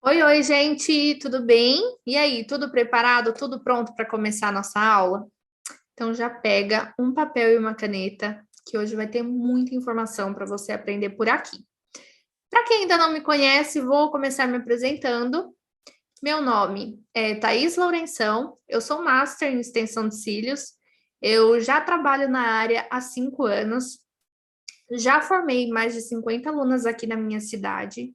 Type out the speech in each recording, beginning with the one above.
Oi, oi, gente, tudo bem? E aí, tudo preparado, tudo pronto para começar a nossa aula? Então já pega um papel e uma caneta, que hoje vai ter muita informação para você aprender por aqui. Para quem ainda não me conhece, vou começar me apresentando. Meu nome é Thaís Lourenção, eu sou Master em Extensão de Cílios, eu já trabalho na área há 5 anos, já formei mais de 50 alunas aqui na minha cidade.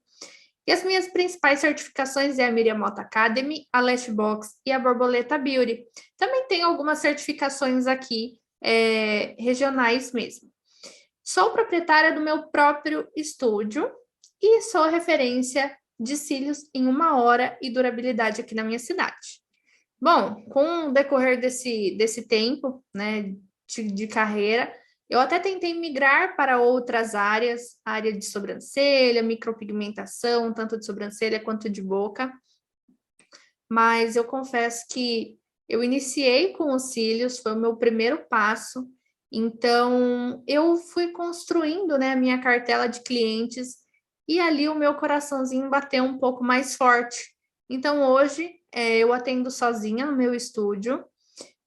E as minhas principais certificações é a Miriam Mota Academy, a Lashbox e a Borboleta Beauty. Também tenho algumas certificações aqui, regionais mesmo. Sou proprietária do meu próprio estúdio e sou referência de cílios em 1 hora e durabilidade aqui na minha cidade. Bom, com o decorrer desse tempo, né, de carreira, eu até tentei migrar para outras áreas, área de sobrancelha, micropigmentação, tanto de sobrancelha quanto de boca, mas eu confesso que eu iniciei com os cílios, foi o meu primeiro passo, então eu fui construindo, né, a minha cartela de clientes e ali o meu coraçãozinho bateu um pouco mais forte. Então hoje eu atendo sozinha no meu estúdio,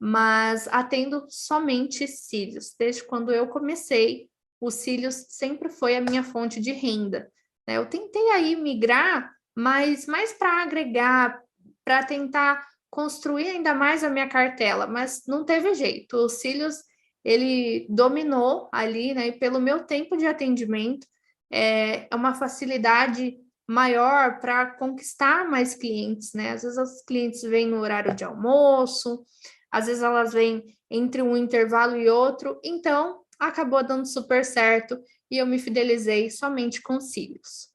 mas atendo somente cílios. Desde quando eu comecei, os cílios sempre foi a minha fonte de renda, né? Eu tentei aí migrar, mas mais para agregar, para tentar construir ainda mais a minha cartela, mas não teve jeito. Os cílios, ele dominou ali, né? E pelo meu tempo de atendimento, é uma facilidade maior para conquistar mais clientes, né? Às vezes os clientes vêm no horário de almoço, às vezes elas vêm entre um intervalo e outro, então acabou dando super certo e eu me fidelizei somente com cílios.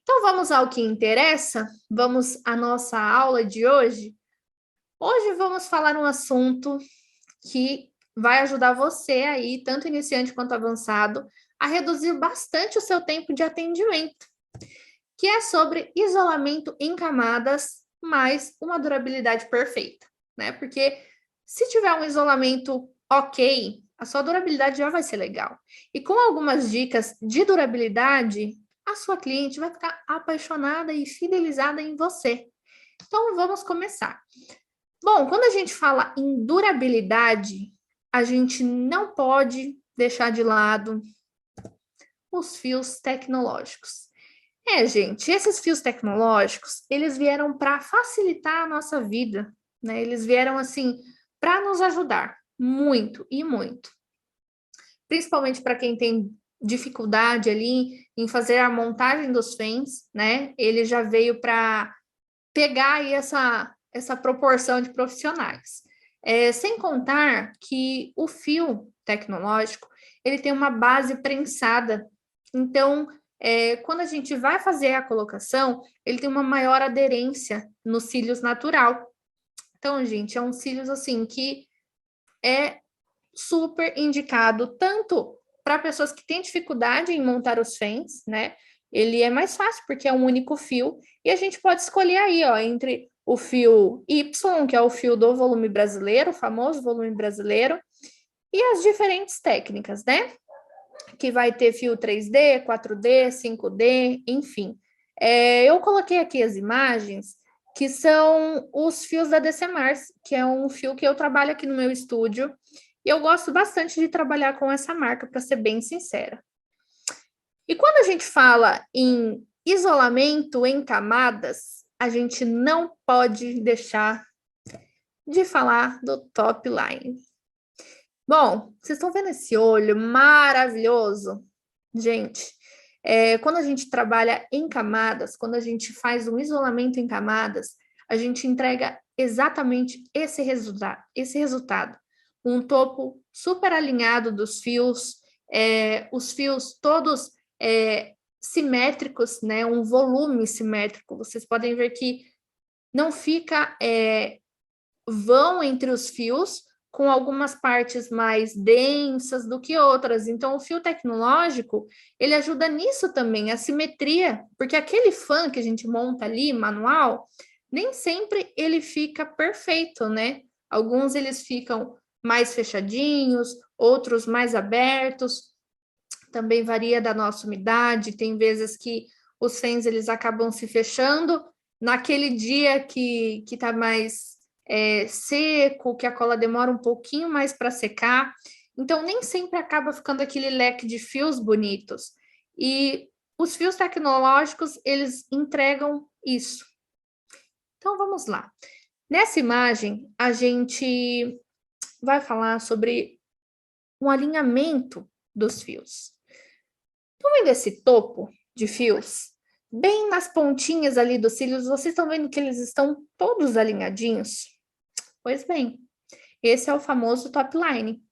Então vamos ao que interessa, vamos à nossa aula de hoje. Hoje vamos falar um assunto que vai ajudar você aí, tanto iniciante quanto avançado, a reduzir bastante o seu tempo de atendimento, que é sobre isolamento em camadas mais uma durabilidade perfeita, né? Porque se tiver um isolamento ok, a sua durabilidade já vai ser legal. E com algumas dicas de durabilidade, a sua cliente vai ficar apaixonada e fidelizada em você. Então vamos começar. Bom, quando a gente fala em durabilidade, a gente não pode deixar de lado os fios tecnológicos. Gente, esses fios tecnológicos, eles vieram para facilitar a nossa vida, né? Eles vieram assim para nos ajudar muito e muito. Principalmente para quem tem dificuldade ali em fazer a montagem dos fãs, né? Ele já veio para pegar aí essa proporção de profissionais. Sem contar que o fio tecnológico, ele tem uma base prensada. Então, quando a gente vai fazer a colocação, ele tem uma maior aderência nos cílios natural. Então, gente, é um cílios assim que é super indicado tanto para pessoas que têm dificuldade em montar os fãs, né? Ele é mais fácil porque é um único fio e a gente pode escolher aí, ó, entre o fio Y, que é o fio do volume brasileiro, o famoso volume brasileiro, e as diferentes técnicas, né? Que vai ter fio 3D, 4D, 5D, enfim. Eu coloquei aqui as imagens que são os fios da DC Mars, que é um fio que eu trabalho aqui no meu estúdio, e eu gosto bastante de trabalhar com essa marca, para ser bem sincera. E quando a gente fala em isolamento em camadas, a gente não pode deixar de falar do top line. Bom, vocês estão vendo esse olho maravilhoso? Gente, quando a gente trabalha em camadas, quando a gente faz um isolamento em camadas, a gente entrega exatamente esse resultado. Um topo super alinhado dos fios, os fios todos simétricos, né? Um volume simétrico. Vocês podem ver que não fica vão entre os fios, com algumas partes mais densas do que outras. Então, o fio tecnológico, ele ajuda nisso também, a simetria, porque aquele fã que a gente monta ali, manual, nem sempre ele fica perfeito, né? Alguns eles ficam mais fechadinhos, outros mais abertos, também varia da nossa umidade, tem vezes que os fãs eles acabam se fechando naquele dia que tá mais seco, que a cola demora um pouquinho mais para secar. Então, nem sempre acaba ficando aquele leque de fios bonitos. E os fios tecnológicos, eles entregam isso. Então, vamos lá. Nessa imagem, a gente vai falar sobre um alinhamento dos fios. Estão vendo esse topo de fios? Bem nas pontinhas ali dos cílios, vocês estão vendo que eles estão todos alinhadinhos? Pois bem, esse é o famoso top line.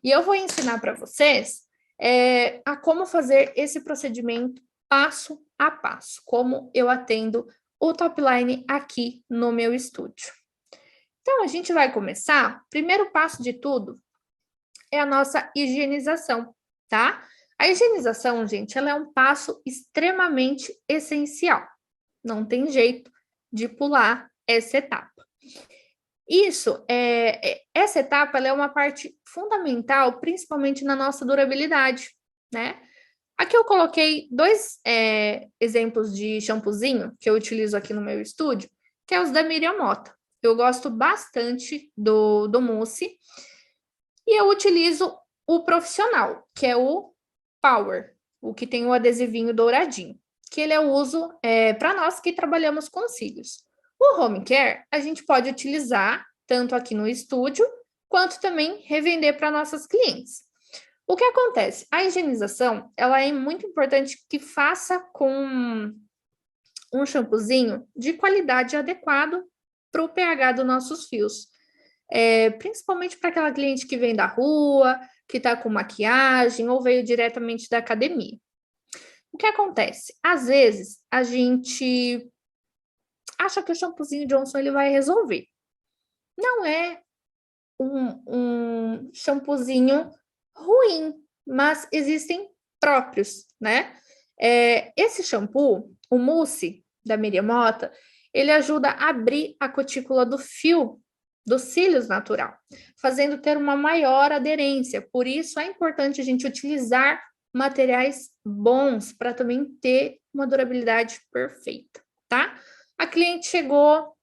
E eu vou ensinar para vocês a como fazer esse procedimento passo a passo, como eu atendo o top line aqui no meu estúdio. Então, a gente vai começar. Primeiro passo de tudo é a nossa higienização, tá? A higienização, gente, ela é um passo extremamente essencial. Não tem jeito de pular essa etapa. Essa etapa ela é uma parte fundamental, principalmente na nossa durabilidade, né? Aqui eu coloquei dois exemplos de shampoozinho que eu utilizo aqui no meu estúdio, que é os da Miriam Mota. Eu gosto bastante do Mousse e eu utilizo o profissional, que é o Power, o que tem o adesivinho douradinho, que ele eu uso para nós que trabalhamos com cílios. O Home Care a gente pode utilizar tanto aqui no estúdio, quanto também revender para nossas clientes. O que acontece? A higienização, ela é muito importante que faça com um shampoozinho de qualidade adequado para o pH dos nossos fios. Principalmente para aquela cliente que vem da rua, que está com maquiagem ou veio diretamente da academia. O que acontece? Às vezes, a gente acha que o shampoozinho Johnson ele vai resolver. Não é um shampoozinho ruim, mas existem próprios, né? Esse shampoo, o Mousse da Miriam Mota, ele ajuda a abrir a cutícula do fio dos cílios natural, fazendo ter uma maior aderência. Por isso é importante a gente utilizar materiais bons para também ter uma durabilidade perfeita, tá? A cliente chegou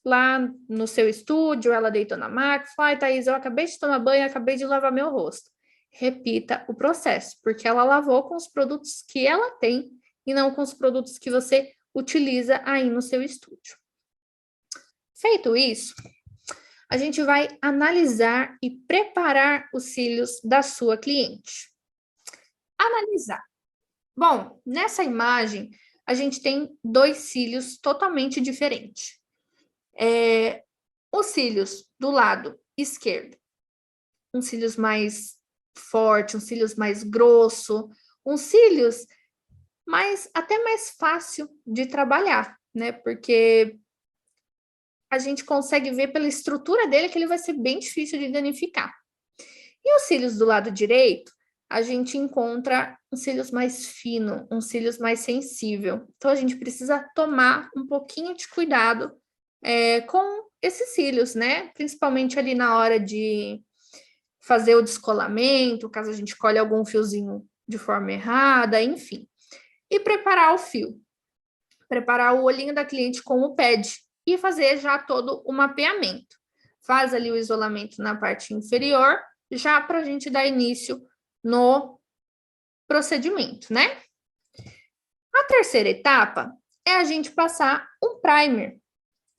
lá no seu estúdio, ela deitou na maca, falou, ai, Thaís, eu acabei de tomar banho, acabei de lavar meu rosto. Repita o processo, porque ela lavou com os produtos que ela tem e não com os produtos que você utiliza aí no seu estúdio. Feito isso, a gente vai analisar e preparar os cílios da sua cliente. Analisar. Bom, nessa imagem, a gente tem dois cílios totalmente diferentes. Os cílios do lado esquerdo, uns cílios mais forte, uns cílios mais grosso, uns cílios até mais fácil de trabalhar, né? Porque a gente consegue ver pela estrutura dele que ele vai ser bem difícil de danificar. E os cílios do lado direito, a gente encontra uns cílios mais finos, uns cílios mais sensível. Então, a gente precisa tomar um pouquinho de cuidado com esses cílios, né? Principalmente ali na hora de fazer o descolamento, caso a gente colhe algum fiozinho de forma errada, enfim. E preparar o fio. Preparar o olhinho da cliente com o pad e fazer já todo o mapeamento. Faz ali o isolamento na parte inferior, já para a gente dar início no procedimento, né? A terceira etapa é a gente passar um primer.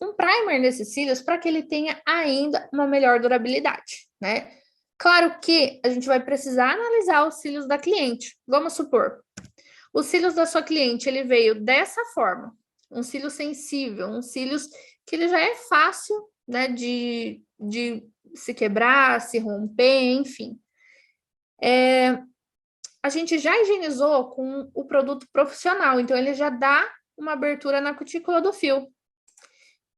Um primer nesses cílios para que ele tenha ainda uma melhor durabilidade, né? Claro que a gente vai precisar analisar os cílios da cliente. Vamos supor, os cílios da sua cliente, ele veio dessa forma, um cílio sensível, um cílios que ele já é fácil, né, de se quebrar, se romper, enfim. A gente já higienizou com o produto profissional, então ele já dá uma abertura na cutícula do fio.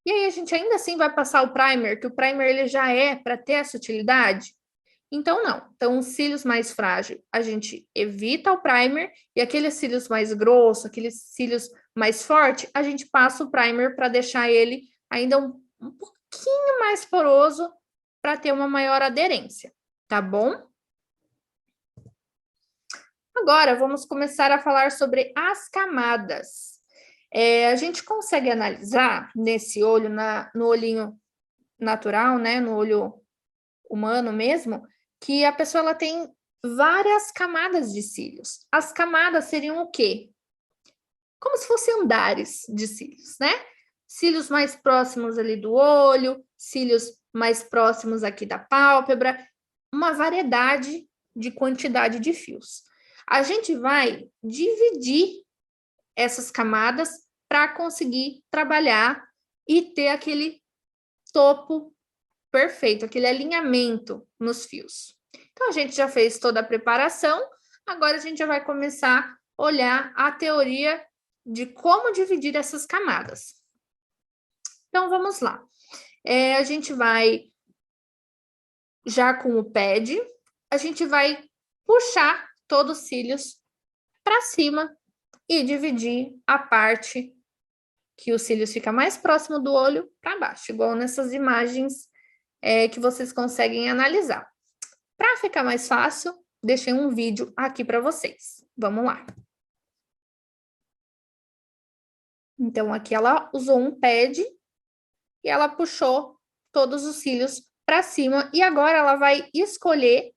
E aí a gente ainda assim vai passar o primer, que o primer ele já é para ter essa utilidade? Então, não. Então, os cílios mais frágeis, a gente evita o primer, e aqueles cílios mais grossos, aqueles cílios mais fortes, a gente passa o primer para deixar ele ainda um pouquinho mais poroso para ter uma maior aderência, tá bom? Agora, vamos começar a falar sobre as camadas. A gente consegue analisar nesse olho, no olhinho natural, né, no olho humano mesmo, que a pessoa ela tem várias camadas de cílios. As camadas seriam o quê? Como se fossem andares de cílios, né? Cílios mais próximos ali do olho, cílios mais próximos aqui da pálpebra, uma variedade de quantidade de fios. A gente vai dividir essas camadas para conseguir trabalhar e ter aquele topo perfeito, aquele alinhamento nos fios. Então, a gente já fez toda a preparação, agora a gente já vai começar a olhar a teoria de como dividir essas camadas. Então, vamos lá. A gente vai, já com o pad, a gente vai puxar todos os cílios para cima e dividir a parte que os cílios fica mais próximo do olho para baixo, igual nessas imagens que vocês conseguem analisar. Para ficar mais fácil, deixei um vídeo aqui para vocês. Vamos lá. Então, aqui ela usou um pad e ela puxou todos os cílios para cima. E agora ela vai escolher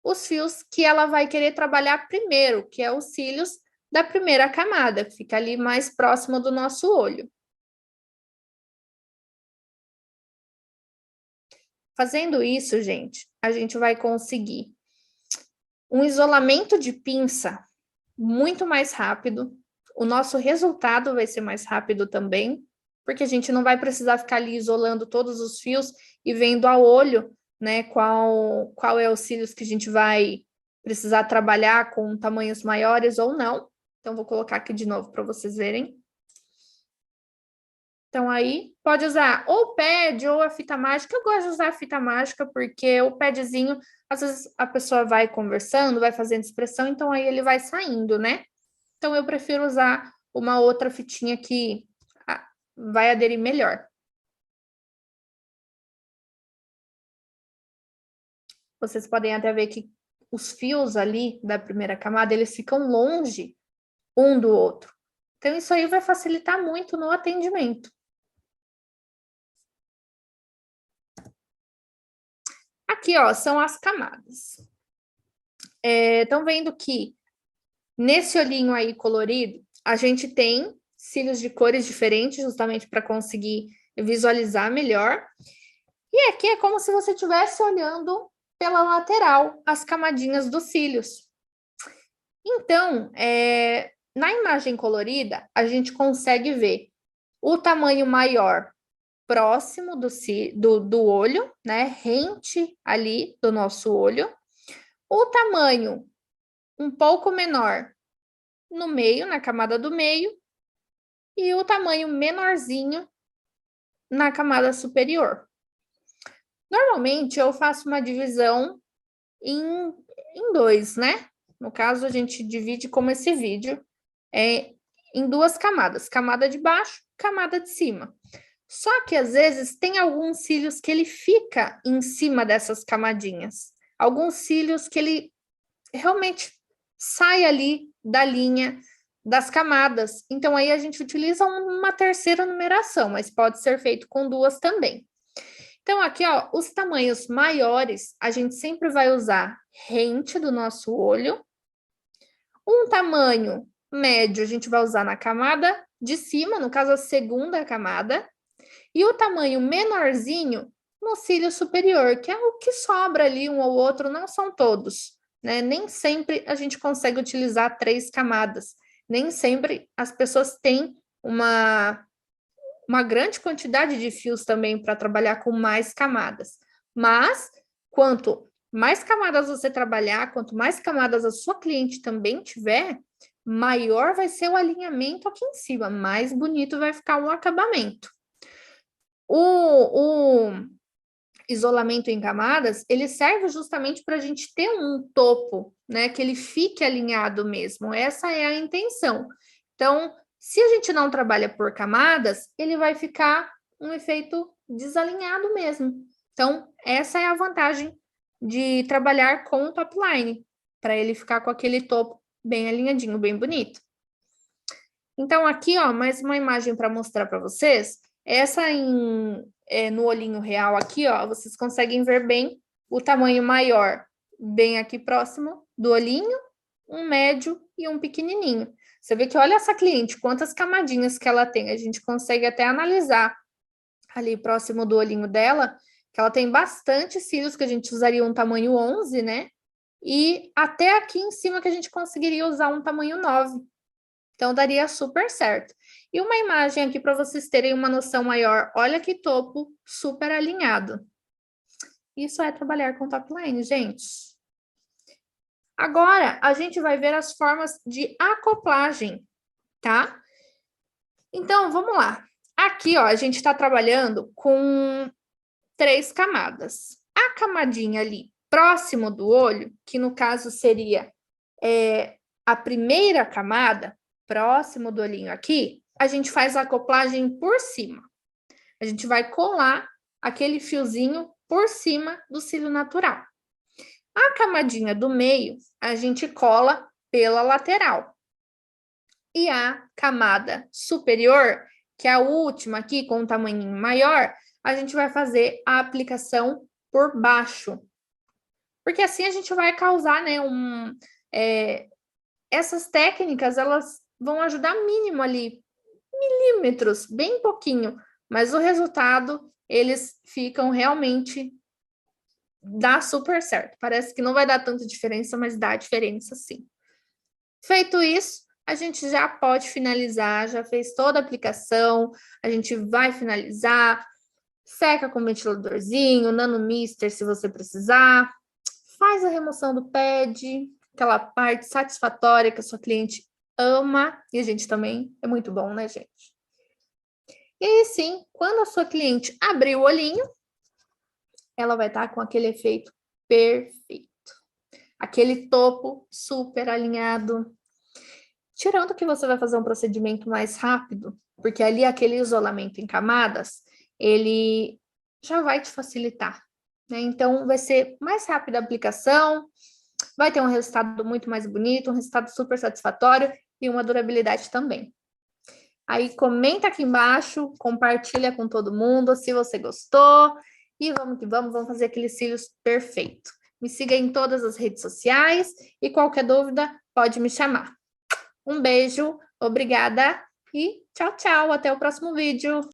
os fios que ela vai querer trabalhar primeiro, que é os cílios da primeira camada, que fica ali mais próximo do nosso olho. Fazendo isso, gente, a gente vai conseguir um isolamento de pinça muito mais rápido. O nosso resultado vai ser mais rápido também, porque a gente não vai precisar ficar ali isolando todos os fios e vendo a olho, né, qual é os cílios que a gente vai precisar trabalhar com tamanhos maiores ou não. Então, vou colocar aqui de novo para vocês verem. Então, aí, pode usar ou o pad ou a fita mágica. Eu gosto de usar a fita mágica porque o padzinho, às vezes a pessoa vai conversando, vai fazendo expressão, então aí ele vai saindo, né? Então, eu prefiro usar uma outra fitinha que vai aderir melhor. Vocês podem até ver que os fios ali da primeira camada, eles ficam longe um do outro. Então, isso aí vai facilitar muito no atendimento. Aqui, ó, são as camadas. Estão vendo que nesse olhinho aí colorido, a gente tem cílios de cores diferentes, justamente para conseguir visualizar melhor. E aqui é como se você estivesse olhando pela lateral as camadinhas dos cílios. Então, na imagem colorida, a gente consegue ver o tamanho maior próximo do olho, né? Rente ali do nosso olho. O tamanho um pouco menor no meio, na camada do meio, e o tamanho menorzinho na camada superior. Normalmente, eu faço uma divisão em dois, né? No caso, a gente divide como esse vídeo, em duas camadas, camada de baixo, camada de cima. Só que, às vezes, tem alguns cílios que ele fica em cima dessas camadinhas. Alguns cílios que ele realmente sai ali da linha das camadas. Então, aí a gente utiliza uma terceira numeração, mas pode ser feito com duas também. Então, aqui, ó, os tamanhos maiores, a gente sempre vai usar rente do nosso olho. Um tamanho médio, a gente vai usar na camada de cima, no caso, a segunda camada. E o tamanho menorzinho no cílio superior, que é o que sobra ali, um ou outro, não são todos, né? Nem sempre a gente consegue utilizar 3 camadas. Nem sempre as pessoas têm uma grande quantidade de fios também para trabalhar com mais camadas. Mas, quanto mais camadas você trabalhar, quanto mais camadas a sua cliente também tiver, maior vai ser o alinhamento aqui em cima, mais bonito vai ficar o acabamento. O isolamento em camadas, ele serve justamente para a gente ter um topo, né? Que ele fique alinhado mesmo. Essa é a intenção. Então, se a gente não trabalha por camadas, ele vai ficar um efeito desalinhado mesmo. Então, essa é a vantagem de trabalhar com o top line, para ele ficar com aquele topo bem alinhadinho, bem bonito. Então, aqui, ó, mais uma imagem para mostrar para vocês. Essa no olhinho real aqui, ó, vocês conseguem ver bem o tamanho maior, bem aqui próximo do olhinho, um médio e um pequenininho. Você vê que olha essa cliente, quantas camadinhas que ela tem. A gente consegue até analisar ali próximo do olhinho dela, que ela tem bastante cílios, que a gente usaria um tamanho 11, né? E até aqui em cima que a gente conseguiria usar um tamanho 9. Então, daria super certo. E uma imagem aqui para vocês terem uma noção maior. Olha que topo super alinhado. Isso é trabalhar com top line, gente. Agora, a gente vai ver as formas de acoplagem, tá? Então, vamos lá. Aqui, ó, a gente está trabalhando com 3 camadas. A camadinha ali próximo do olho, que no caso seria a primeira camada, próximo do olhinho aqui, a gente faz a acoplagem por cima. A gente vai colar aquele fiozinho por cima do cílio natural. A camadinha do meio, a gente cola pela lateral. E a camada superior, que é a última aqui, com um tamanho maior, a gente vai fazer a aplicação por baixo. Porque assim a gente vai causar, né, essas técnicas, elas vão ajudar mínimo ali, milímetros, bem pouquinho, mas o resultado, eles ficam realmente, dá super certo. Parece que não vai dar tanta diferença, mas dá diferença sim. Feito isso, a gente já pode finalizar, já fez toda a aplicação, a gente vai finalizar, seca com ventiladorzinho, nano-mister se você precisar, faz a remoção do pad, aquela parte satisfatória que a sua cliente ama, e a gente também, é muito bom, né, gente? E aí, sim, quando a sua cliente abrir o olhinho, ela vai estar com aquele efeito perfeito. Aquele topo super alinhado. Tirando que você vai fazer um procedimento mais rápido, porque ali aquele isolamento em camadas, ele já vai te facilitar, né? Então, vai ser mais rápida a aplicação, vai ter um resultado muito mais bonito, um resultado super satisfatório e uma durabilidade também. Aí comenta aqui embaixo, compartilha com todo mundo se você gostou e vamos que vamos fazer aqueles cílios perfeito. Me siga em todas as redes sociais e qualquer dúvida pode me chamar. Um beijo, obrigada e tchau, tchau, até o próximo vídeo.